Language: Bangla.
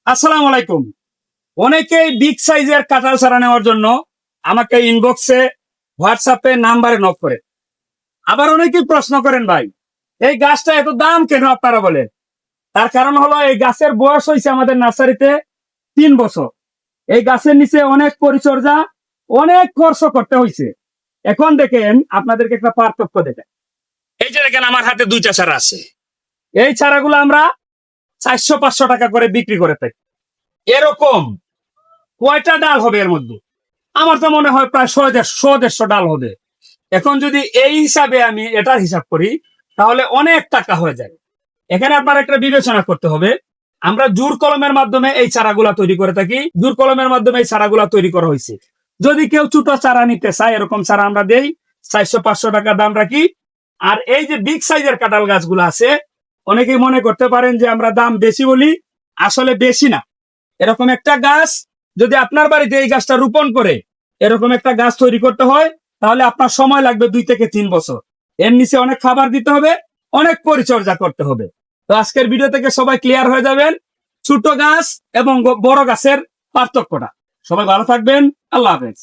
আসসালামু আলাইকুম। অনেকেই বিগ সাইজের কাঁঠাল চারা নেওয়ার জন্য আমাকে ইনবক্সে হোয়াটসঅ্যাপে নাম্বারে নক করে। আবার অনেকেই প্রশ্ন করেন, ভাই এই গাছটা এত দাম কেন আপনারা বলেন? তার কারণ হলো এই গাছের বয়স হয়েছে আমাদের নার্সারিতে 3 বছর। এই গাছের নিচে অনেক পরিচর্যা, অনেক খরচ করতে হয়েছে। এখন দেখেন আপনাদেরকে একটা পার্থক্য দেখেন। এই যে দেখেন আমার হাতে 2টা চারা আছে। এই চারাগুলো আমরা 400-500 টাকা করে বিক্রি করে থাকি। এরকম কয়টা ডাল হবে এর মধ্যে? আমার তো মনে হয় প্রায় 100-150 ডাল হবে। এখন যদি এই হিসাবে আমি এটার হিসাব করি, তাহলে অনেক টাকা হয়ে যায়। এখানে আপনার একটা বিবেচনা করতে হবে। আমরা জোর কলমের মাধ্যমে এই চারাগুলা তৈরি করে থাকি। জোর কলমের মাধ্যমে এই চারাগুলা তৈরি করা হয়েছে। যদি কেউ ছোট চারা নিতে চায়, এরকম চারা আমরা দেই, 400-500 টাকা দাম রাখি। আর এই যে বিগ সাইজের কাঁঠাল গাছগুলো আছে, অনেকেই মনে করতে পারেন যে আমরা দাম বেশি বলি, আসলে বেশি না। এরকম একটা গাছ যদি আপনার বাড়িতে এই গাছটা রোপণ করে এরকম একটা গাছ তৈরি করতে হয়, তাহলে আপনার সময় লাগবে 2 থেকে 3 বছর। এর নিচে অনেক খাবার দিতে হবে, অনেক পরিচর্যা করতে হবে। তো আজকের ভিডিও থেকে সবাই ক্লিয়ার হয়ে যাবেন ছোট গাছ এবং বড় গাছের পার্থক্যটা। সবাই ভালো থাকবেন। আল্লাহ হাফেজ।